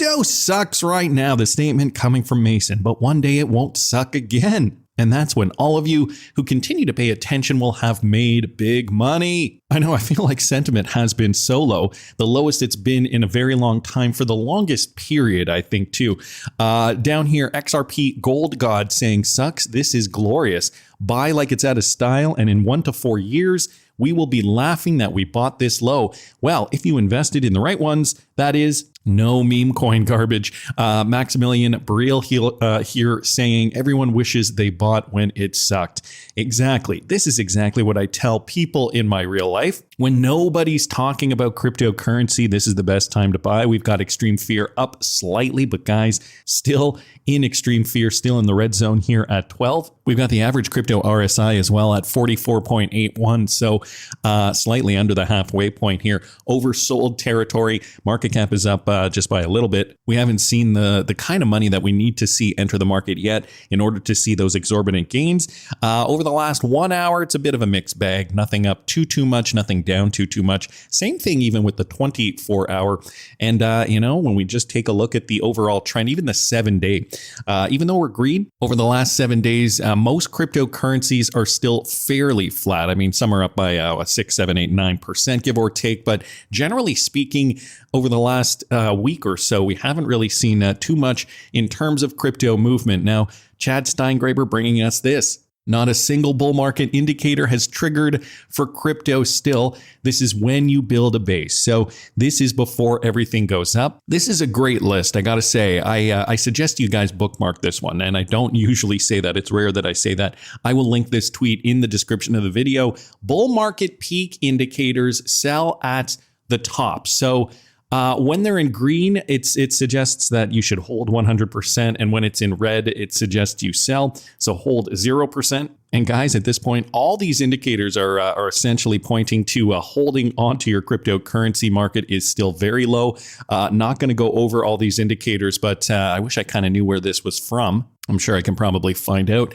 Crypto sucks right now, the statement coming from Mason, but one day it won't suck again. And that's when all of you who continue to pay attention will have made big money. I know, I feel like sentiment has been so low, the lowest it's been in a very long time for the longest period, I think, too. Down here, XRP Gold God saying, sucks, this is glorious. Buy like it's out of style, and in 1 to 4 years, we will be laughing that we bought this low. Well, if you invested in the right ones, that is no meme coin garbage. Maximilian Briel here saying everyone wishes they bought when it sucked. Exactly. This is exactly what I tell people in my real life. When nobody's talking about cryptocurrency, this is the best time to buy. We've got extreme fear up slightly, but guys, still in extreme fear, still in the red zone here at 12. We've got the average crypto RSI as well at 44.81, so slightly under the halfway point here. Oversold territory. Market cap is up just by a little bit. We haven't seen the kind of money that we need to see enter the market yet in order to see those exorbitant gains. Over the last 1 hour, it's a bit of a mixed bag. Nothing up too much, nothing down too much. Same thing even with the 24 hour. And, when we just take a look at the overall trend, even the 7-day, even though we're green over the last 7 days, most cryptocurrencies are still fairly flat. I mean, some are up by 6, 7, 8, 9%, give or take. But generally speaking, over the last week or so, we haven't really seen too much in terms of crypto movement. Now, Chad Steingraber bringing us this. Not a single bull market indicator has triggered for crypto still. This is when you build a base. So this is before everything goes up. This is a great list. I got to say, I suggest you guys bookmark this one. And I don't usually say that. It's rare that I say that. I will link this tweet in the description of the video. Bull market peak indicators sell at the top. So when they're in green, it suggests that you should hold 100%. And when it's in red, it suggests you sell. So hold 0%. And guys, at this point, all these indicators are essentially pointing to holding onto your cryptocurrency market is still very low. Not going to go over all these indicators, but I wish I kind of knew where this was from. I'm sure I can probably find out.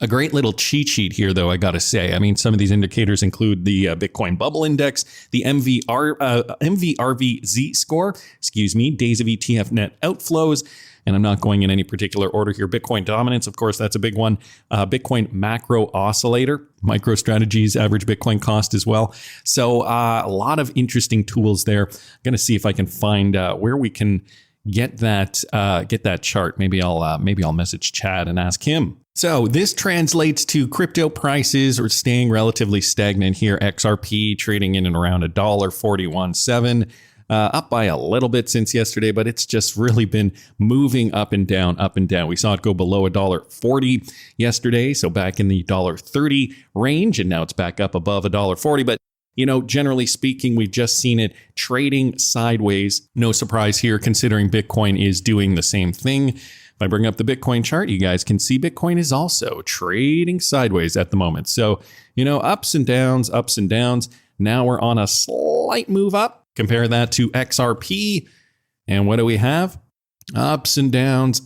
A great little cheat sheet here, though, I got to say. I mean, some of these indicators include the Bitcoin Bubble Index, the MVRV Z-score, days of ETF net outflows, and I'm not going in any particular order here. Bitcoin dominance, of course, that's a big one. Bitcoin macro oscillator, MicroStrategy's average Bitcoin cost as well. So a lot of interesting tools there. I'm going to see if I can find where we can get that chart. Maybe I'll message Chad and ask him. So this translates to crypto prices are staying relatively stagnant here. XRP trading in and around $1.41.7. Up by a little bit since yesterday, but it's just really been moving up and down, up and down. We saw it go below $1.40 yesterday, so back in the $1.30 range, and now it's back up above $1.40. But generally speaking, we've just seen it trading sideways. No surprise here, considering Bitcoin is doing the same thing. If I bring up the Bitcoin chart, you guys can see Bitcoin is also trading sideways at the moment. So, ups and downs, ups and downs. Now we're on a slight move up. Compare that to XRP. And what do we have? Ups and downs,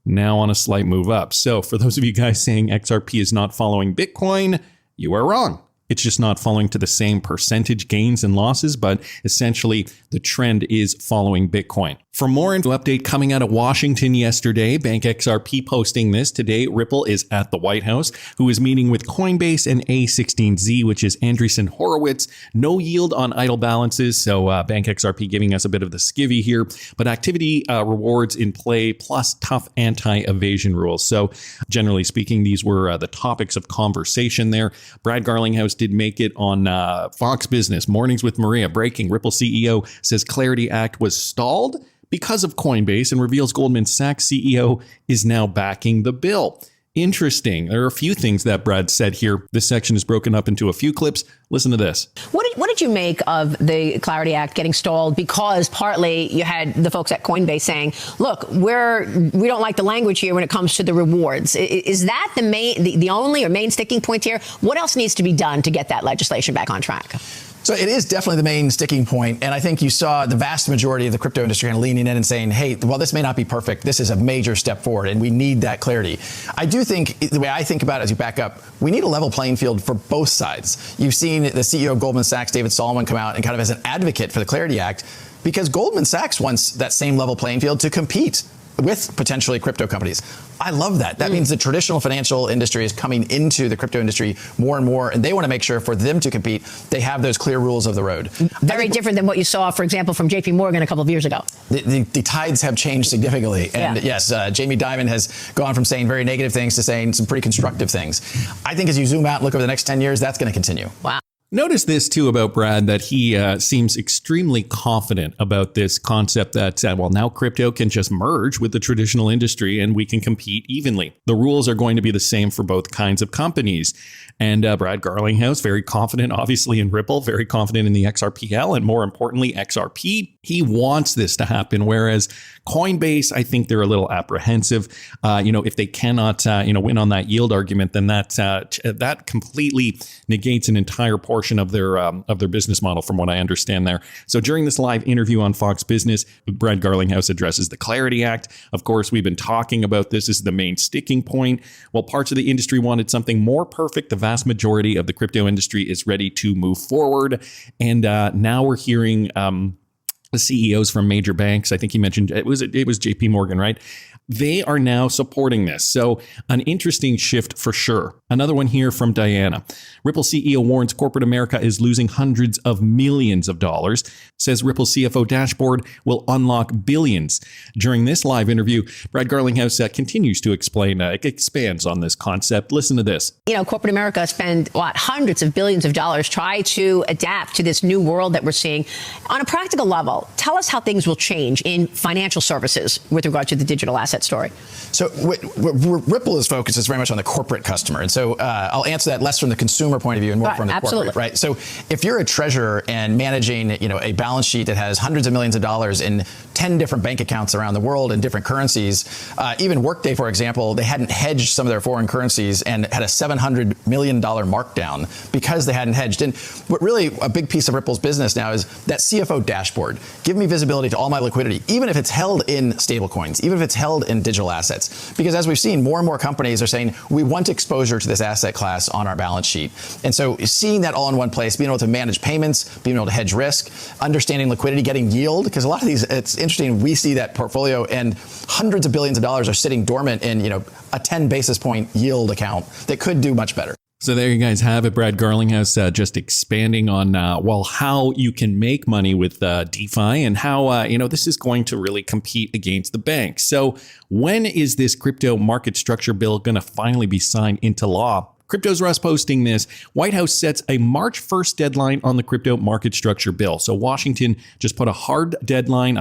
now on a slight move up. So for those of you guys saying XRP is not following Bitcoin, you are wrong. It's just not following to the same percentage gains and losses, but essentially the trend is following Bitcoin. For more info update coming out of Washington yesterday, Bank XRP posting this today. Ripple is at the White House, who is meeting with Coinbase and A16Z, which is Andreessen Horowitz. No yield on idle balances, so Bank XRP giving us a bit of the skivvy here, but activity rewards in play plus tough anti-evasion rules. So generally speaking, these were the topics of conversation there. Brad Garlinghouse did make it on Fox Business. Mornings with Maria. Breaking. Ripple CEO says Clarity Act was stalled because of Coinbase and reveals Goldman Sachs CEO is now backing the bill. Interesting. There are a few things that Brad said here. This section is broken up into a few clips. Listen to this. What did you make of the Clarity Act getting stalled? Because partly you had the folks at Coinbase saying, look, we don't like the language here when it comes to the rewards. Is that the only or main sticking point here? What else needs to be done to get that legislation back on track? So it is definitely the main sticking point. And I think you saw the vast majority of the crypto industry kind of leaning in and saying, hey, while this may not be perfect, this is a major step forward and we need that clarity. I do think the way I think about it as you back up, we need a level playing field for both sides. You've seen the CEO of Goldman Sachs, David Solomon, come out and kind of as an advocate for the Clarity Act. because Goldman Sachs wants that same level playing field to compete with potentially crypto companies. I love that. That means the traditional financial industry is coming into the crypto industry more and more, and they want to make sure for them to compete, they have those clear rules of the road. Very different than what you saw, for example, from JP Morgan a couple of years ago. The tides have changed significantly. And yes, Jamie Dimon has gone from saying very negative things to saying some pretty constructive things. I think as you zoom out and look over the next 10 years, that's going to continue. Wow. Notice this, too, about Brad, that he seems extremely confident about this concept that, well, now crypto can just merge with the traditional industry and we can compete evenly. The rules are going to be the same for both kinds of companies. And Brad Garlinghouse, very confident, obviously, in Ripple, very confident in the XRPL, and more importantly, XRP. He wants this to happen, whereas Coinbase, I think they're a little apprehensive. If they cannot, win on that yield argument, then that completely negates an entire portion of their business model, from what I understand there. So during this live interview on Fox Business, Brad Garlinghouse addresses the Clarity Act. Of course, we've been talking about this as the main sticking point. While parts of the industry wanted something more perfect, the vast majority of the crypto industry is ready to move forward. And now we're hearing the CEOs from major banks. I think he mentioned it was JP Morgan, right? They are now supporting this. So an interesting shift for sure. Another one here from Diana. Ripple CEO warns corporate America is losing hundreds of millions of dollars, says Ripple CFO dashboard will unlock billions. During this live interview, Brad Garlinghouse continues to explain, expands on this concept. Listen to this. Corporate America spend hundreds of billions of dollars try to adapt to this new world that we're seeing. On a practical level, tell us how things will change in financial services with regard to the digital asset story. So Ripple is focused is very much on the corporate customer. And so I'll answer that less from the consumer point of view and more from the corporate, right? So if you're a treasurer and managing, a balance sheet that has hundreds of millions of dollars in 10 different bank accounts around the world in different currencies, even Workday, for example, they hadn't hedged some of their foreign currencies and had a $700 million markdown because they hadn't hedged. And what really a big piece of Ripple's business now is that CFO dashboard. Give me visibility to all my liquidity, even if it's held in stablecoins, even if it's held in digital assets. Because as we've seen, more and more companies are saying, we want exposure to this asset class on our balance sheet. And so seeing that all in one place, being able to manage payments, being able to hedge risk, understanding liquidity, getting yield, because a lot of these, it's interesting, we see that portfolio and hundreds of billions of dollars are sitting dormant in, a 10 basis point yield account that could do much better. So there you guys have it. Brad Garlinghouse just expanding on, how you can make money with DeFi and how, this is going to really compete against the banks. So when is this crypto market structure bill going to finally be signed into law? Crypto's Russ posting this. White House sets a March 1st deadline on the crypto market structure bill. So Washington just put a hard timeline,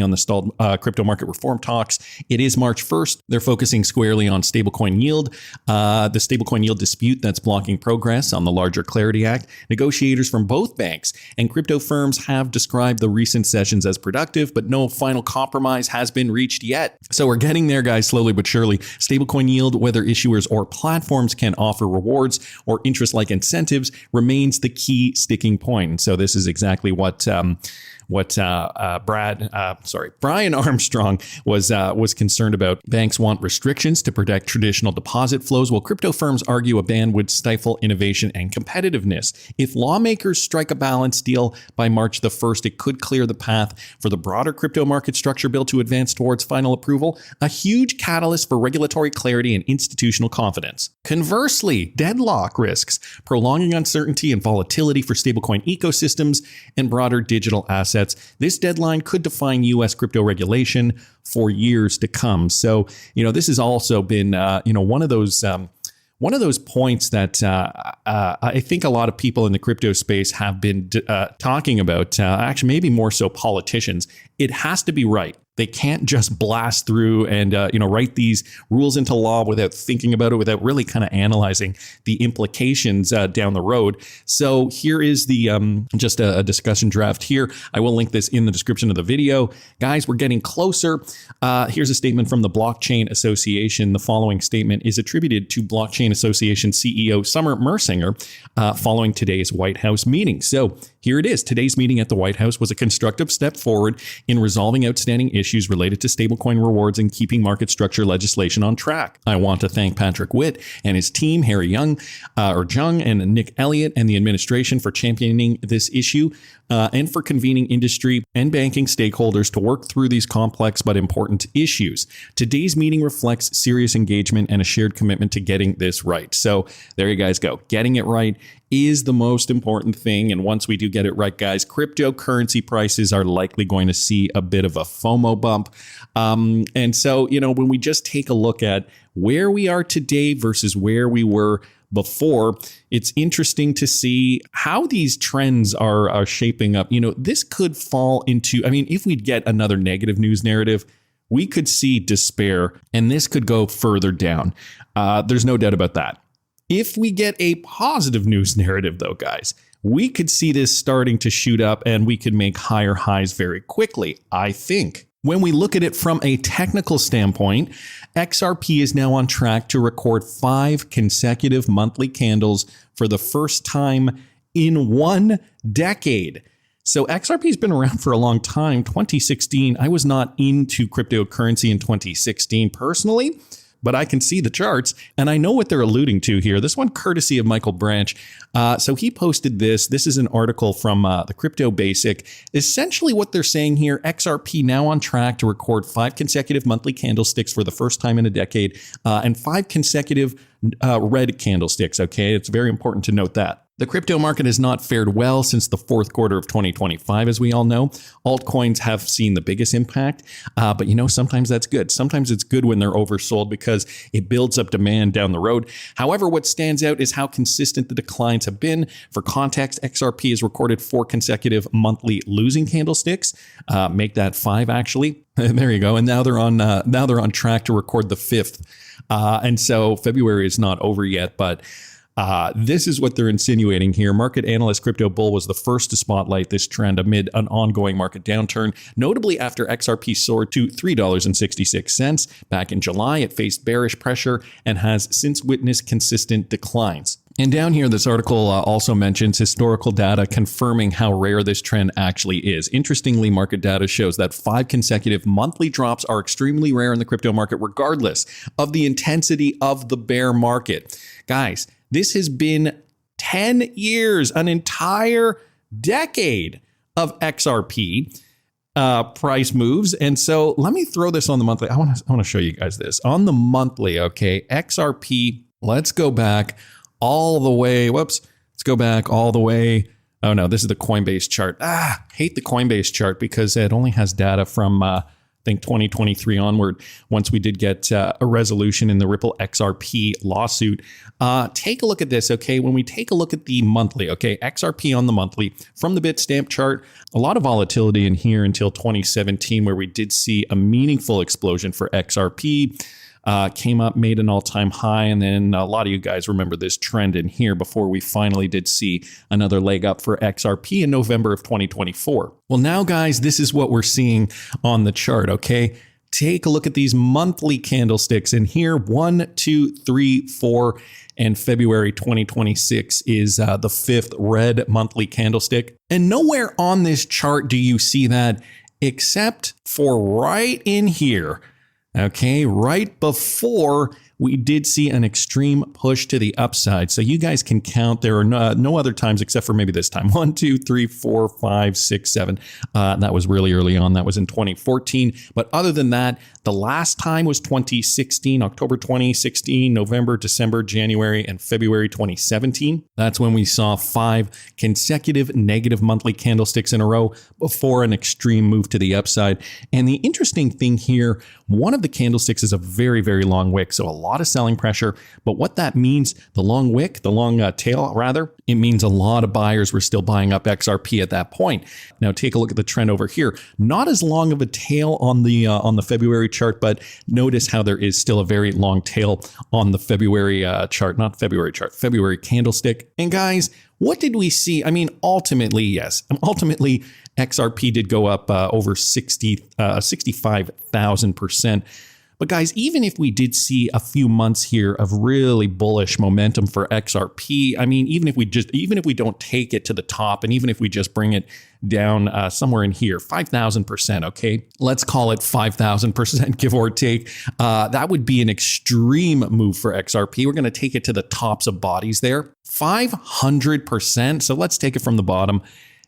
on the stalled crypto market reform talks. It is March 1st. They're focusing squarely on stablecoin yield, the stablecoin yield dispute that's blocking progress on the larger Clarity Act. Negotiators from both banks and crypto firms have described the recent sessions as productive, but no final compromise has been reached yet. So we're getting there, guys, slowly but surely. Stablecoin yield, whether issuers or platforms can offer rewards or interest-like incentives, remains the key sticking point. And so this is exactly what Brian Armstrong was concerned about. Banks want restrictions to protect traditional deposit flows, while crypto firms argue a ban would stifle innovation and competitiveness. If lawmakers strike a balance deal by March the 1st, it could clear the path for the broader crypto market structure bill to advance towards final approval, a huge catalyst for regulatory clarity and institutional confidence. Conversely, deadlock risks, prolonging uncertainty and volatility for stablecoin ecosystems and broader digital assets. This deadline could define U.S. crypto regulation for years to come. So, this has also been, one of those points that I think a lot of people in the crypto space have been talking about. Actually, maybe more so politicians. It has to be right. They can't just blast through and write these rules into law without thinking about it, without really kind of analyzing the implications down the road. So here is the just a discussion draft here. I will link this in the description of the video. Guys, we're getting closer. Here's a statement from the Blockchain Association. The following statement is attributed to Blockchain Association CEO Summer Mersinger following today's White House meeting. So here it is. Today's meeting at the White House was a constructive step forward in resolving outstanding issues related to stablecoin rewards and keeping market structure legislation on track. I want to thank Patrick Witt and his team, Harry Jung and Nick Elliott and the administration for championing this issue and for convening industry and banking stakeholders to work through these complex but important issues. Today's meeting reflects serious engagement and a shared commitment to getting this right. So there you guys go. Getting it right is the most important thing. And once we do get it right, guys, cryptocurrency prices are likely going to see a bit of a FOMO bump. And so, when we just take a look at where we are today versus where we were before, it's interesting to see how these trends are shaping up. This could fall into, if we get another negative news narrative, we could see despair, and this could go further down. There's no doubt about that. If we get a positive news narrative, though, guys, we could see this starting to shoot up and we could make higher highs very quickly, I think. When we look at it from a technical standpoint, XRP is now on track to record 5 consecutive monthly candles for the first time in 1 decade. So XRP has been around for a long time. 2016, I was not into cryptocurrency in 2016 personally, but I can see the charts and I know what they're alluding to here. This one courtesy of Michael Branch. So he posted this. This is an article from the Crypto Basic. Essentially what they're saying here, XRP now on track to record 5 consecutive monthly candlesticks for the first time in a decade and 5 consecutive red candlesticks. Okay, it's very important to note that. The crypto market has not fared well since the fourth quarter of 2025, as we all know. Altcoins have seen the biggest impact, but sometimes that's good. Sometimes it's good when they're oversold because it builds up demand down the road. However, what stands out is how consistent the declines have been. For context, XRP has recorded 4 consecutive monthly losing candlesticks. Make that 5 actually. There you go. And now they're on track to record the 5th. And so February is not over yet, but this is what they're insinuating here. Market analyst Crypto Bull was the first to spotlight this trend amid an ongoing market downturn, notably after XRP soared to $3.66. Back in July, it faced bearish pressure and has since witnessed consistent declines. And down here, this article also mentions historical data confirming how rare this trend actually is. Interestingly, market data shows that 5 consecutive monthly drops are extremely rare in the crypto market, regardless of the intensity of the bear market. Guys, this has been 10 years, an entire decade of XRP price moves. And so let me throw this on the monthly. I want to show you guys this. On the monthly, okay, XRP, let's go back all the way. Let's go back all the way. Oh no, this is the Coinbase chart. Hate the Coinbase chart because it only has data from I think 2023 onward, once we did get a resolution in the Ripple XRP lawsuit. Take a look at this, okay? When we take a look at the monthly, okay, XRP on the monthly, from the Bitstamp chart, a lot of volatility in here until 2017, where we did see a meaningful explosion for XRP. Came up, made an all-time high, and then a lot of you guys remember this trend in here before we finally did see another leg up for XRP in November of 2024. Well, now, guys, this is what we're seeing on the chart, okay? Take a look at these monthly candlesticks, and here, 1, 2, 3, 4, and February 2026 is the 5th red monthly candlestick. And nowhere on this chart do you see that except for right in here. Okay, right before we did see an extreme push to the upside. So you guys can count. There are no other times except for maybe this time. 1, 2, 3, 4, 5, 6, 7. That was really early on. That was in 2014. But other than that, the last time was 2016, October 2016, November, December, January, and February 2017. That's when we saw 5 consecutive negative monthly candlesticks in a row before an extreme move to the upside. And the interesting thing here, one of the candlesticks is a very, very long wick. So a lot of selling pressure. But what that means, the long wick, the long tail rather, it means a lot of buyers were still buying up XRP at that point. Now take a look at the trend over here. Not as long of a tail on the February chart, but notice how there is still a very long tail on the February chart, not February chart, February candlestick. And guys, what did we see? I mean, ultimately, yes. Ultimately, XRP did go up over 65,000%. But guys, even if we did see a few months here of really bullish momentum for XRP, I mean, even if we don't take it to the top, and even if we just bring it down somewhere in here, 5,000%, okay? Let's call it 5,000%, give or take. That would be an extreme move for XRP. We're going to take it to the tops of bodies there. 500%. So let's take it from the bottom.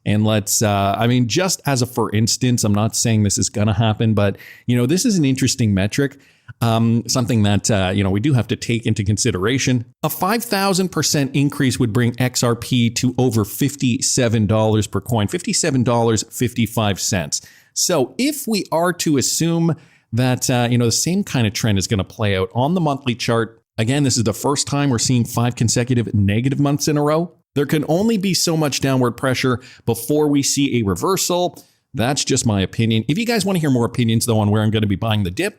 And let's, I mean, just as a for instance, I'm not saying this is going to happen, but, this is an interesting metric, something that, we do have to take into consideration. A 5,000% increase would bring XRP to over $57 per coin, $57.55. So if we are to assume that, the same kind of trend is going to play out on the monthly chart, again, this is the first time we're seeing 5 consecutive negative months in a row. There can only be so much downward pressure before we see a reversal. That's just my opinion. If you guys want to hear more opinions, though, on where I'm going to be buying the dip,